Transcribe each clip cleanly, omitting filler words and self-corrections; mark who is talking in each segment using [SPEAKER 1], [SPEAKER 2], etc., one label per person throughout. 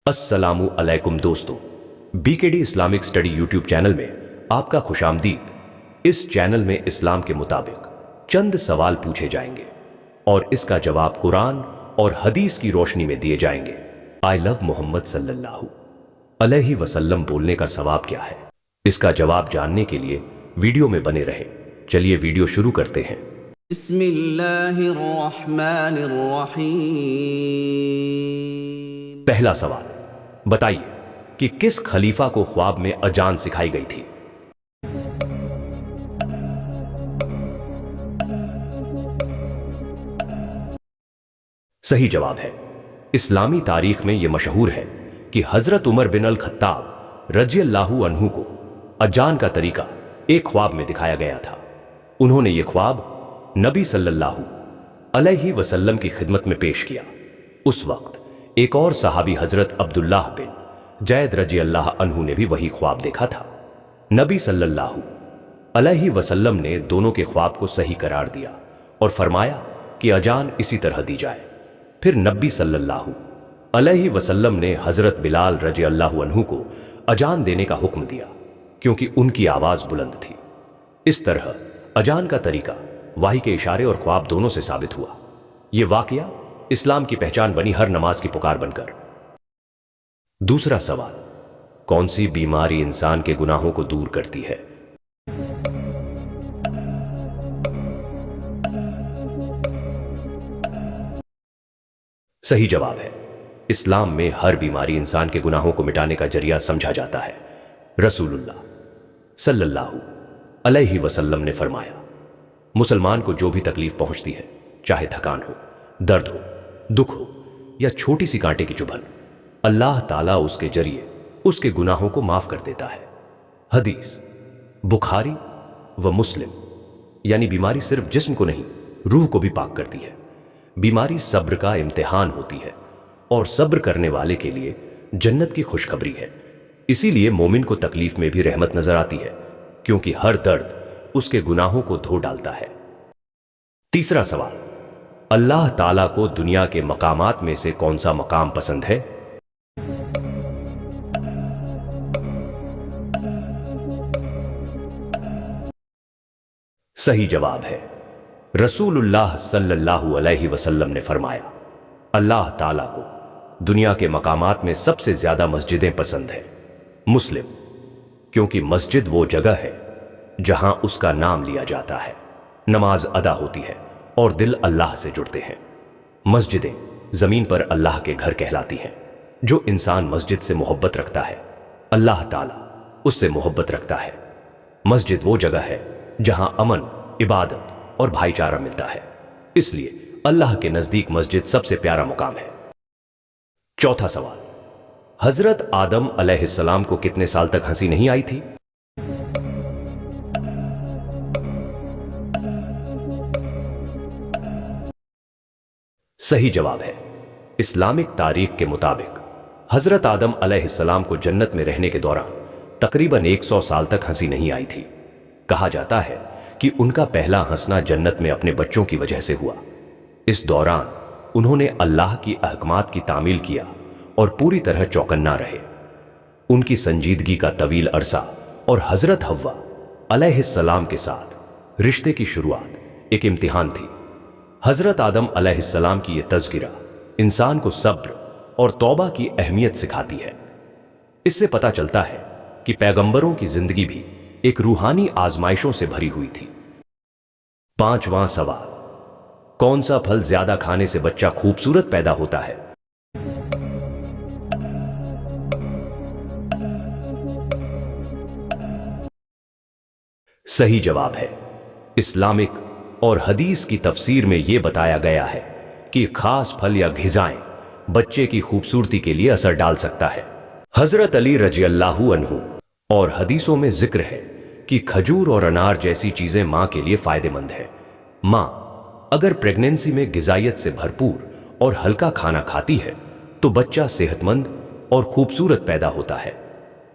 [SPEAKER 1] अस्सलामु अलैकुम दोस्तों, BKD Islamic study YouTube channel में आपका खुशामदीद। इस चैनल में इस्लाम के मुताबिक चंद सवाल पूछे जाएंगे और इसका जवाब कुरान और हदीस की रोशनी में दिए जाएंगे। आई लव मोहम्मद सल्लल्लाहु अलैहि वसल्लम बोलने का सवाब क्या है? इसका जवाब जानने के लिए वीडियो में बने रहे। चलिए वीडियो शुरू करते हैं। पहला सवाल, बताइए कि किस खलीफा को ख्वाब में अजान सिखाई गई थी? सही जवाब है, इस्लामी तारीख में यह मशहूर है कि हजरत उमर बिन अल खत्ताब रज़ियल्लाहु अन्हु को अजान का तरीका एक ख्वाब में दिखाया गया था। उन्होंने यह ख्वाब नबी सल्लल्लाहु अलैहि वसल्लम की खिदमत में पेश किया। उस वक्त एक और सहाबी हजरत अब्दुल्लाह बिन जैद रज़ियल्लाहु अन्हु ने भी वही ख्वाब देखा था। नबी सल्लल्लाहु अलैहि वसल्लम ने दोनों के ख्वाब को सही करार दिया और फरमाया कि अजान इसी तरह दी जाए। फिर नबी सल्लल्लाहु अलैहि वसल्लम ने हजरत बिलाल रज़ियल्लाहु अन्हु को अजान देने का हुक्म दिया क्योंकि उनकी आवाज बुलंद थी। इस तरह अजान का तरीका वाही के इशारे और ख्वाब दोनों से साबित हुआ। यह वाकया इस्लाम की पहचान बनी, हर नमाज की पुकार बनकर। दूसरा सवाल, कौन सी बीमारी इंसान के गुनाहों को दूर करती है? सही जवाब है, इस्लाम में हर बीमारी इंसान के गुनाहों को मिटाने का जरिया समझा जाता है। रसूलुल्लाह सल्लल्लाहु अलैहि वसल्लम ने फरमाया, मुसलमान को जो भी तकलीफ पहुंचती है, चाहे थकान हो, दर्द हो, दुख हो या छोटी सी कांटे की चुभन, अल्लाह ताला उसके जरिए उसके गुनाहों को माफ कर देता है। हदीस बुखारी व मुस्लिम। यानी बीमारी सिर्फ जिस्म को नहीं, रूह को भी पाक करती है। बीमारी सब्र का इम्तिहान होती है और सब्र करने वाले के लिए जन्नत की खुशखबरी है। इसीलिए मोमिन को तकलीफ में भी रहमत नजर आती है, क्योंकि हर दर्द उसके गुनाहों को धो डालता है। तीसरा सवाल, अल्लाह ताला को दुनिया के मकामात में से कौन सा मकाम पसंद है? सही जवाब है, रसूलुल्लाह सल्लल्लाहु अलैहि वसल्लम ने फरमाया, अल्लाह ताला को दुनिया के मकामात में सबसे ज्यादा मस्जिदें पसंद है। मुस्लिम, क्योंकि मस्जिद वो जगह है जहां उसका नाम लिया जाता है, नमाज अदा होती है और दिल अल्लाह से जुड़ते हैं। मस्जिदें जमीन पर अल्लाह के घर कहलाती हैं। जो इंसान मस्जिद से मोहब्बत रखता है, अल्लाह ताला उससे मोहब्बत रखता है। मस्जिद वो जगह है जहां अमन, इबादत और भाईचारा मिलता है। इसलिए अल्लाह के नजदीक मस्जिद सबसे प्यारा मुकाम है। चौथा सवाल, हजरत आदम अलैहिस्सलाम को कितने साल तक हंसी नहीं आई थी? सही जवाब है, इस्लामिक तारीख के मुताबिक हजरत आदम अलैहिस्सलाम को जन्नत में रहने के दौरान तकरीबन 100 साल तक हंसी नहीं आई थी। कहा जाता है कि उनका पहला हंसना जन्नत में अपने बच्चों की वजह से हुआ। इस दौरान उन्होंने अल्लाह की अहकामात की तामील किया और पूरी तरह चौकन्ना रहे। उनकी संजीदगी का तवील अरसा और हजरत हव्वा अलैहिस्सलाम के साथ रिश्ते की शुरुआत एक इम्तिहान थी। हजरत आदम अलैहिस्सलाम की यह तज़किरा इंसान को सब्र और तौबा की अहमियत सिखाती है। इससे पता चलता है कि पैगंबरों की जिंदगी भी एक रूहानी आजमाइशों से भरी हुई थी। पांचवां सवाल, कौन सा फल ज्यादा खाने से बच्चा खूबसूरत पैदा होता है? सही जवाब है, इस्लामिक और हदीस की तफसीर में यह बताया गया है कि खास फल या ग़िज़ाएं बच्चे की खूबसूरती के लिए असर डाल सकता है। हजरत अली रज़ियल्लाहु अन्हु और हदीसों में जिक्र है कि खजूर और अनार जैसी चीजें मां के लिए फायदेमंद है। मां अगर प्रेगनेंसी में ग़िज़ाइयत से भरपूर और हल्का खाना खाती है तो बच्चा सेहतमंद और खूबसूरत पैदा होता है।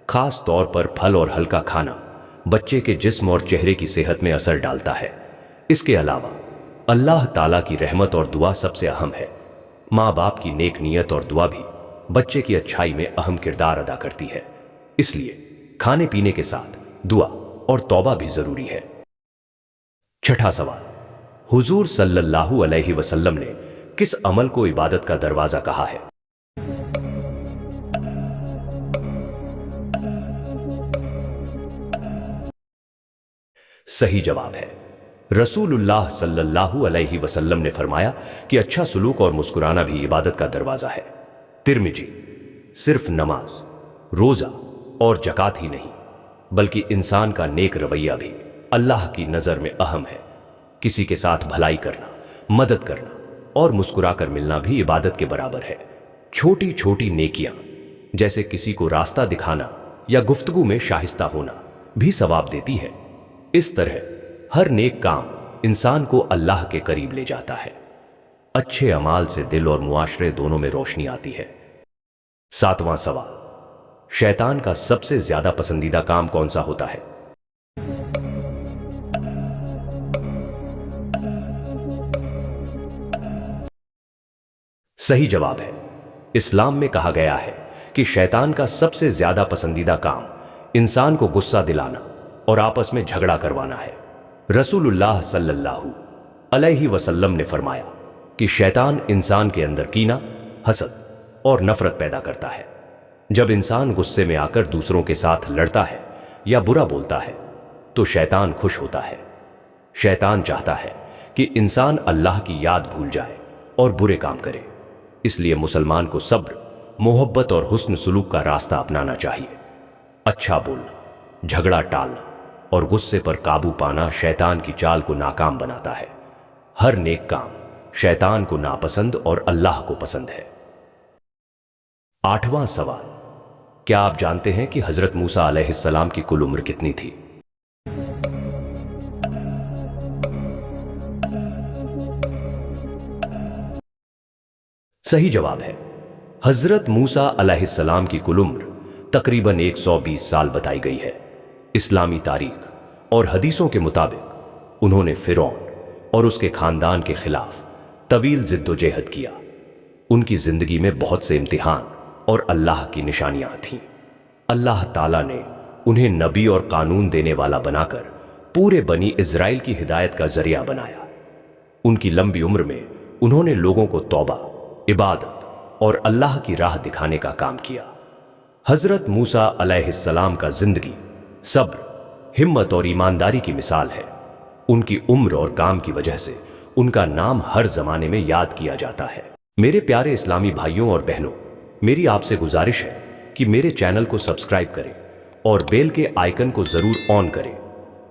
[SPEAKER 1] खास तौर पर फल और हल्का खाना बच्चे के जिस्म और चेहरे की सेहत में असर डालता है। इसके अलावा अल्लाह ताला की रहमत और दुआ सबसे अहम है। माँ बाप की नेक नियत और दुआ भी बच्चे की अच्छाई में अहम किरदार अदा करती है। इसलिए खाने पीने के साथ दुआ और तौबा भी जरूरी है। छठा सवाल, हुजूर सल्लल्लाहु अलैहि वसल्लम ने किस अमल को इबादत का दरवाजा कहा है? सही जवाब है, रसूलुल्लाह सल्लल्लाहु अलैहि वसल्लम ने फरमाया कि अच्छा सुलूक और मुस्कुराना भी इबादत का दरवाजा है। तिर्मिजी। सिर्फ नमाज, रोजा और जकात ही नहीं, बल्कि इंसान का नेक रवैया भी अल्लाह की नजर में अहम है। किसी के साथ भलाई करना, मदद करना और मुस्कुराकर मिलना भी इबादत के बराबर है। छोटी छोटी नेकियां जैसे किसी को रास्ता दिखाना या गुफ्तगू में शाइस्ता होना भी सवाब देती है। इस तरह हर नेक काम इंसान को अल्लाह के करीब ले जाता है। अच्छे अमाल से दिल और मुआशरे दोनों में रोशनी आती है। सातवां सवाल, शैतान का सबसे ज्यादा पसंदीदा काम कौन सा होता है? सही जवाब है, इस्लाम में कहा गया है कि शैतान का सबसे ज्यादा पसंदीदा काम इंसान को गुस्सा दिलाना और आपस में झगड़ा करवाना है। रसूलुल्लाह सल्लल्लाहु अलैहि वसल्लम ने फरमाया कि शैतान इंसान के अंदर कीना, हसद और नफरत पैदा करता है। जब इंसान गुस्से में आकर दूसरों के साथ लड़ता है या बुरा बोलता है तो शैतान खुश होता है। शैतान चाहता है कि इंसान अल्लाह की याद भूल जाए और बुरे काम करे। इसलिए मुसलमान को सब्र, मोहब्बत और हुस्न सुलूक का रास्ता अपनाना चाहिए। अच्छा बोलना, झगड़ा टालना और गुस्से पर काबू पाना शैतान की चाल को नाकाम बनाता है। हर नेक काम शैतान को नापसंद और अल्लाह को पसंद है। आठवां सवाल, क्या आप जानते हैं कि हजरत मूसा अलैहिस्सलाम की कुल उम्र कितनी थी? सही जवाब है, हजरत मूसा अलैहिस्सलाम की कुल उम्र तकरीबन 120 साल बताई गई है। इस्लामी तारीख और हदीसों के मुताबिक उन्होंने फिरौन और उसके खानदान के खिलाफ तवील जिद्दोजहद किया। उनकी जिंदगी में बहुत से इम्तिहान और अल्लाह की निशानियां थीं। अल्लाह ताला ने उन्हें नबी और कानून देने वाला बनाकर पूरे बनी इज़राइल की हिदायत का जरिया बनाया। उनकी लंबी उम्र में उन्होंने लोगों को तौबा, इबादत और अल्लाह की राह दिखाने का काम किया। हजरत मूसा अलैहिस्सलाम का जिंदगी सब्र, हिम्मत और ईमानदारी की मिसाल है। उनकी उम्र और काम की वजह से उनका नाम हर जमाने में याद किया जाता है। मेरे प्यारे इस्लामी भाइयों और बहनों, मेरी आपसे गुजारिश है कि मेरे चैनल को सब्सक्राइब करें और बेल के आइकन को जरूर ऑन करें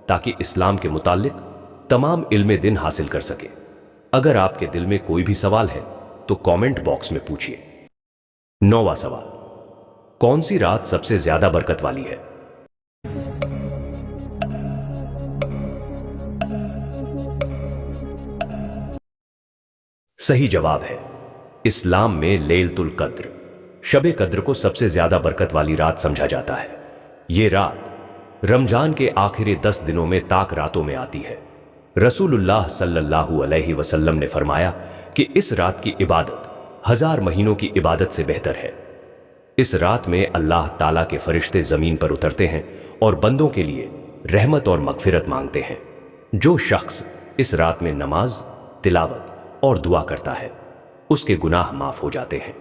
[SPEAKER 1] ताकि इस्लाम के मुताल्लिक तमाम इल्मे दिन हासिल कर सके। अगर आपके दिल में कोई भी सवाल है तो कमेंट बॉक्स में पूछिए। 9वां सवाल, कौन सी रात सबसे ज्यादा बरकत वाली है? सही जवाब है, इस्लाम में लैलतुल कद्र, शबे कद्र को सबसे ज्यादा बरकत वाली रात समझा जाता है। ये रात रमजान के आखिरी 10 दिनों में ताक रातों में आती है। रसूलुल्लाह सल्लल्लाहु अलैहि वसल्लम ने फरमाया कि इस रात की इबादत 1000 महीनों की इबादत से बेहतर है। इस रात में अल्लाह ताला के फरिश्ते जमीन पर उतरते हैं और बंदों के लिए रहमत और मगफिरत मांगते हैं। जो शख्स इस रात में नमाज, तिलावत और दुआ करता है उसके गुनाह माफ हो जाते हैं।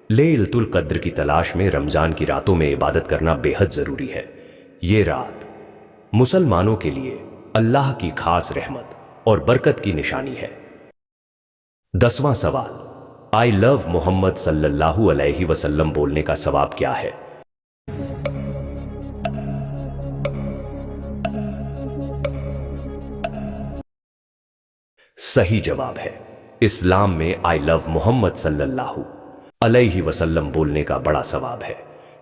[SPEAKER 1] लैलतुल कद्र की तलाश में रमजान की रातों में इबादत करना बेहद जरूरी है। ये रात मुसलमानों के लिए अल्लाह की खास रहमत और बरकत की निशानी है। 10वां सवाल, आई लव मोहम्मद सल्लल्लाहु अलैहि वसल्लम बोलने का सवाब क्या है? सही जवाब है, इस्लाम में आई लव मोहम्मद सल्लल्लाहु अलैहि वसल्लम बोलने का बड़ा सवाब है,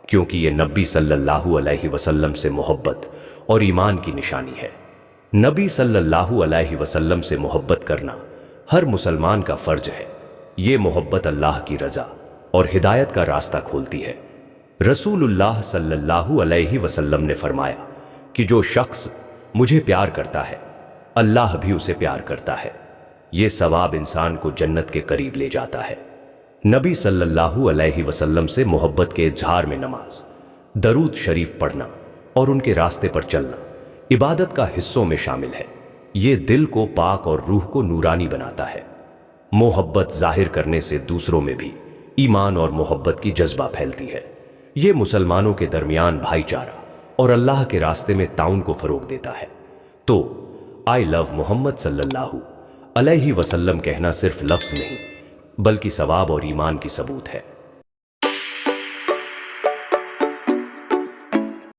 [SPEAKER 1] क्योंकि यह नबी सल्लल्लाहु अलैहि वसल्लम से मोहब्बत और ईमान की निशानी है। नबी सल्लल्लाहु अलैहि वसल्लम से मोहब्बत करना हर मुसलमान का फर्ज है। ये मोहब्बत अल्लाह की रजा और हिदायत का रास्ता खोलती है। रसूलुल्लाह सल्लल्लाहु अलैहि वसल्लम ने फरमाया कि जो शख्स मुझे प्यार करता है अल्लाह भी उसे प्यार करता है। ये सवाब इंसान को जन्नत के करीब ले जाता है। नबी सल्लल्लाहु अलैहि वसल्लम से मोहब्बत के इजहार में नमाज, दरूद शरीफ पढ़ना और उनके रास्ते पर चलना इबादत का हिस्सों में शामिल है। ये दिल को पाक और रूह को नूरानी बनाता है। मोहब्बत जाहिर करने से दूसरों में भी ईमान और मोहब्बत की जज्बा फैलती है। ये मुसलमानों के दरमियान भाईचारा और अल्लाह के रास्ते में ताउन को फरोग देता है। तो आई लव मोहम्मद सल्लल्लाहु अलैहि वसल्लम कहना सिर्फ लफ्ज नहीं, बल्कि सवाब और ईमान की सबूत है।